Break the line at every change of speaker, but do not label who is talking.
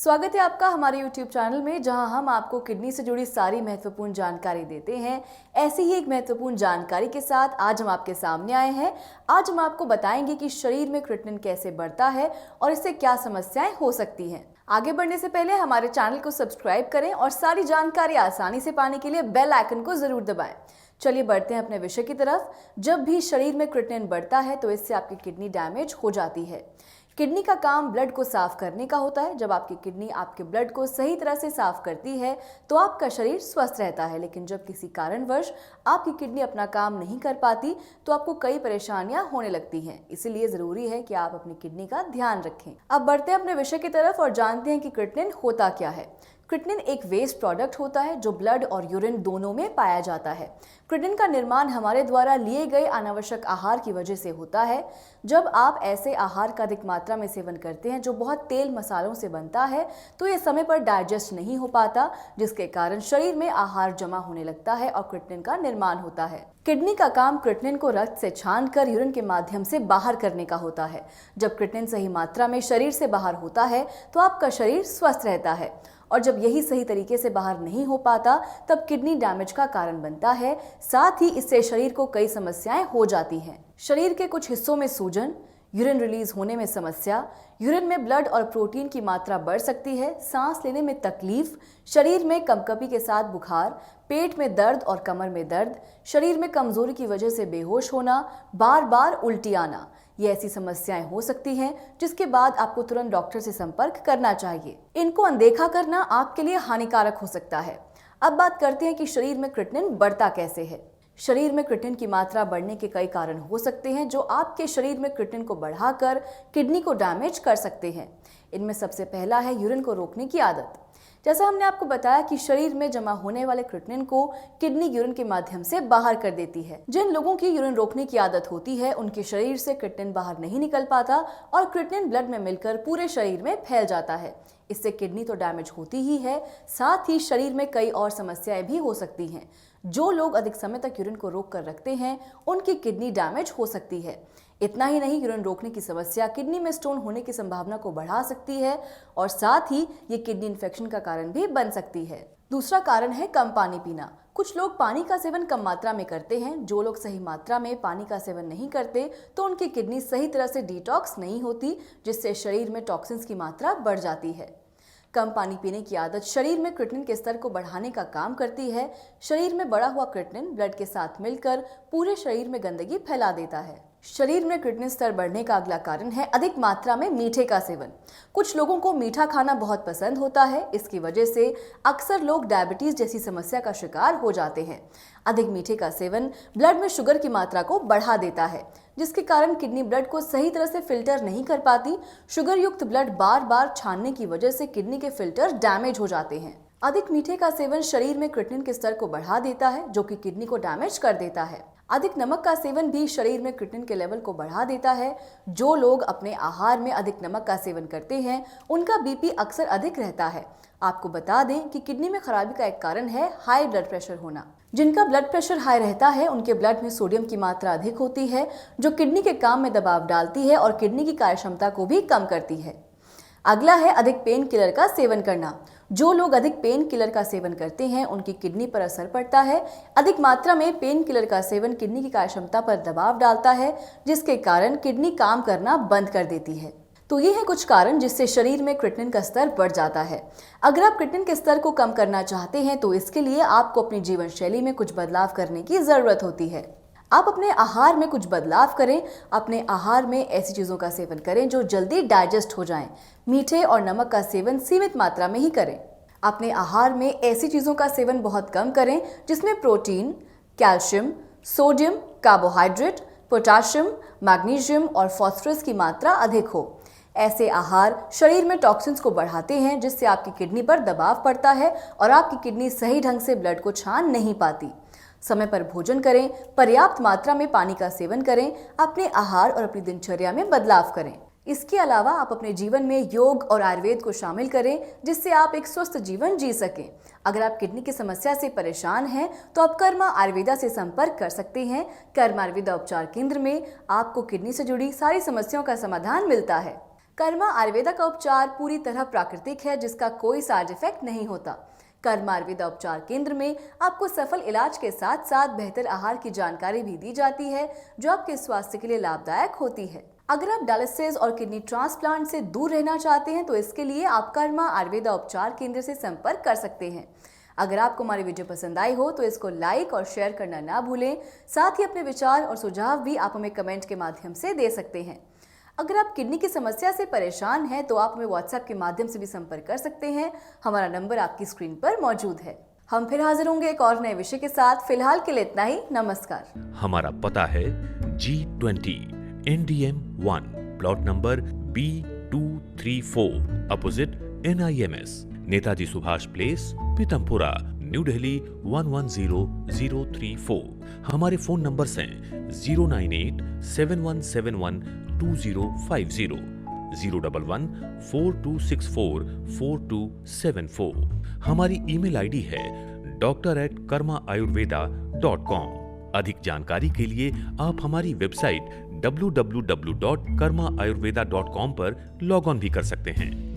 स्वागत है आपका हमारे YouTube चैनल में, जहां हम आपको किडनी से जुड़ी सारी महत्वपूर्ण जानकारी देते हैं। ऐसी ही एक महत्वपूर्ण जानकारी के साथ आज हम आपके सामने आए हैं। आज हम आपको बताएंगे कि शरीर में क्रिएटिनिन कैसे बढ़ता है और इससे क्या समस्याएं हो सकती हैं। आगे बढ़ने से पहले हमारे चैनल को सब्सक्राइब करें और सारी जानकारी आसानी से पाने के लिए बेल आइकन को जरूर दबाएं। चलिए बढ़ते हैं अपने विषय की तरफ। जब भी शरीर में क्रिएटिनिन बढ़ता है तो इससे आपकी किडनी डैमेज हो जाती है। किडनी का काम ब्लड को साफ करने का होता है। जब आपकी किडनी आपके ब्लड को सही तरह से साफ करती है तो आपका शरीर स्वस्थ रहता है, लेकिन जब किसी कारणवश आपकी किडनी अपना काम नहीं कर पाती तो आपको कई परेशानियां होने लगती हैं। इसीलिए जरूरी है कि आप अपनी किडनी का ध्यान रखें। अब बढ़ते हैं अपने विषय की तरफ और जानते हैं कि क्रिएटिनिन होता क्या है। क्रिएटिनिन एक वेस्ट प्रोडक्ट होता है जो ब्लड और यूरिन दोनों में पाया जाता है। क्रिएटिनिन का निर्माण हमारे द्वारा लिए गए अनावश्यक आहार की वजह से होता है। जब आप ऐसे आहार का अधिक मात्रा में सेवन करते हैं जो बहुत तेल मसालों से बनता है तो ये समय पर डाइजेस्ट नहीं हो पाता, जिसके कारण शरीर में आहार जमा होने लगता है और क्रिएटिनिन का निर्माण होता है। किडनी का काम क्रिएटिनिन को रक्त से छानकर यूरिन के माध्यम से बाहर करने का होता है। जब क्रिएटिनिन सही मात्रा में शरीर से बाहर होता है तो आपका शरीर स्वस्थ रहता है, और जब यही सही तरीके से बाहर नहीं हो पाता तब किडनी डैमेज का कारण बनता है। साथ ही इससे शरीर को कई समस्याएं हो जाती हैं। शरीर के कुछ हिस्सों में सूजन, यूरिन रिलीज होने में समस्या, यूरिन में ब्लड और प्रोटीन की मात्रा बढ़ सकती है, सांस लेने में तकलीफ, शरीर में कंपकपी के साथ बुखार, पेट में दर्द और कमर में दर्द, शरीर में कमजोरी की वजह से बेहोश होना, बार बार उल्टी आना, ये ऐसी समस्याएं हो सकती हैं जिसके बाद आपको तुरंत डॉक्टर से संपर्क करना चाहिए। इनको अनदेखा करना आपके लिए हानिकारक हो सकता है। अब बात करते हैं कि शरीर में क्रिएटिनिन बढ़ता कैसे है। शरीर में क्रिएटिनिन की मात्रा बढ़ने के कई कारण हो सकते हैं जो आपके शरीर में क्रिएटिनिन को बढ़ाकर किडनी को डैमेज कर सकते हैं। इनमें सबसे पहला है यूरिन को रोकने की आदत। जैसा हमने आपको बताया कि शरीर में जमा होने वाले क्रिएटिनिन को किडनी यूरिन के माध्यम से बाहर कर देती है। जिन लोगों की यूरिन रोकने की आदत होती है उनके शरीर से क्रिएटिनिन बाहर नहीं निकल पाता और क्रिएटिनिन ब्लड में मिलकर पूरे शरीर में फैल जाता है। इससे किडनी तो डैमेज होती ही है, साथ ही शरीर में कई और समस्याएं भी हो सकती हैं। जो लोग अधिक समय तक यूरिन को रोक कर रखते हैं उनकी किडनी डैमेज हो सकती है। इतना ही नहीं, यूरिन रोकने की समस्या किडनी में स्टोन होने की संभावना को बढ़ा सकती है और साथ ही ये किडनी इन्फेक्शन का कारण भी बन सकती है। दूसरा कारण है कम पानी पीना। कुछ लोग पानी का सेवन कम मात्रा में करते हैं। जो लोग सही मात्रा में पानी का सेवन नहीं करते तो उनकी किडनी सही तरह से डिटॉक्स नहीं होती, जिससे शरीर में टॉक्सिन्स की मात्रा बढ़ जाती है। कम पानी पीने की आदत शरीर में क्रिएटिनिन के स्तर को बढ़ाने का काम करती है। शरीर में बढ़ा हुआ क्रिएटिनिन ब्लड के साथ मिलकर पूरे शरीर में गंदगी फैला देता है। शरीर में क्रिएटिनिन स्तर बढ़ने का अगला कारण है अधिक मात्रा में मीठे का सेवन। कुछ लोगों को मीठा खाना बहुत पसंद होता है। इसकी वजह से अक्सर लोग डायबिटीज जैसी समस्या का शिकार हो जाते हैं। अधिक मीठे का सेवन ब्लड में शुगर की मात्रा को बढ़ा देता है, जिसके कारण किडनी ब्लड को सही तरह से फिल्टर नहीं कर पाती। शुगर युक्त ब्लड बार बार छानने की वजह से किडनी के फिल्टर डैमेज हो जाते हैं। अधिक मीठे का सेवन शरीर में क्रिएटिनिन के स्तर को बढ़ा देता है, जो कि किडनी को डैमेज कर देता है। अधिक नमक का सेवन भी शरीर में क्रिएटिनिन के लेवल को बढ़ा देता है। जो लोग अपने आहार में अधिक नमक का सेवन करते हैं उनका बीपी अक्सर अधिक रहता है। आपको बता दें कि किडनी में खराबी का एक कारण है हाई ब्लड प्रेशर होना। जिनका ब्लड प्रेशर हाई रहता है उनके ब्लड में सोडियम की मात्रा अधिक होती है, जो किडनी के काम में दबाव डालती है और किडनी की कार्यक्षमता को भी कम करती है। अगला है अधिक पेन किलर का सेवन करना। जो लोग अधिक पेन किलर का सेवन करते हैं उनकी किडनी पर असर पड़ता है। अधिक मात्रा में पेन किलर का सेवन किडनी की कार्यक्षमता पर दबाव डालता है, जिसके कारण किडनी काम करना बंद कर देती है। तो ये है कुछ कारण जिससे शरीर में क्रिएटिनिन का स्तर बढ़ जाता है। अगर आप क्रिएटिनिन के स्तर को कम करना चाहते हैं तो इसके लिए आपको अपनी जीवन शैली में कुछ बदलाव करने की जरूरत होती है। आप अपने आहार में कुछ बदलाव करें। अपने आहार में ऐसी चीज़ों का सेवन करें जो जल्दी डाइजेस्ट हो जाएं। मीठे और नमक का सेवन सीमित मात्रा में ही करें। अपने आहार में ऐसी चीज़ों का सेवन बहुत कम करें जिसमें protein, calcium, sodium, carbohydrate, potassium, magnesium और फास्फोरस की मात्रा अधिक हो। ऐसे आहार शरीर में टॉक्सिन्स को बढ़ाते हैं, जिससे आपकी किडनी पर दबाव पड़ता है और आपकी किडनी सही ढंग से ब्लड को छान नहीं पाती। समय पर भोजन करें, पर्याप्त मात्रा में पानी का सेवन करें, अपने आहार और अपनी दिनचर्या में बदलाव करें। इसके अलावा आप अपने जीवन में योग और आयुर्वेद को शामिल करें, जिससे आप एक स्वस्थ जीवन जी सकें। अगर आप किडनी की समस्या से परेशान हैं तो आप कर्मा आयुर्वेदा से संपर्क कर सकते हैं। कर्मा आयुर्वेदा उपचार केंद्र में आपको किडनी से जुड़ी सारी समस्याओं का समाधान मिलता है। कर्मा आयुर्वेदा का उपचार पूरी तरह प्राकृतिक है, जिसका कोई साइड इफेक्ट नहीं होता। कर्मा आयुर्वेदा उपचार केंद्र में आपको सफल इलाज के साथ साथ बेहतर आहार की जानकारी भी दी जाती है, जो आपके स्वास्थ्य के लिए लाभदायक होती है। अगर आप डायलिसिस और किडनी ट्रांसप्लांट से दूर रहना चाहते हैं तो इसके लिए आप कर्मा आयुर्वेदा उपचार केंद्र से संपर्क कर सकते हैं। अगर आपको हमारी वीडियो पसंद आई हो तो इसको लाइक और शेयर करना ना भूलें। साथ ही अपने विचार और सुझाव भी आप हमें कमेंट के माध्यम से दे सकते हैं। अगर आप किडनी की समस्या से परेशान हैं तो आप हमें व्हाट्सएप के माध्यम से भी संपर्क कर सकते हैं। हमारा नंबर आपकी स्क्रीन पर मौजूद है। हम फिर हाजिर होंगे एक और नए विषय के साथ। फिलहाल के लिए इतना ही। नमस्कार।
हमारा पता है G20 NDM 1 plot number B234 opposite NIMS, Netaji Subhash place, Pitampura, new Delhi 110034। हमारे फोन नंबर्स हैं 09871712050, 01142644274। हमारी ईमेल आईडी है doctor@karmaayurveda.com। अधिक जानकारी के लिए आप हमारी वेबसाइट www.karmaayurveda.com पर लॉग ऑन भी कर सकते हैं।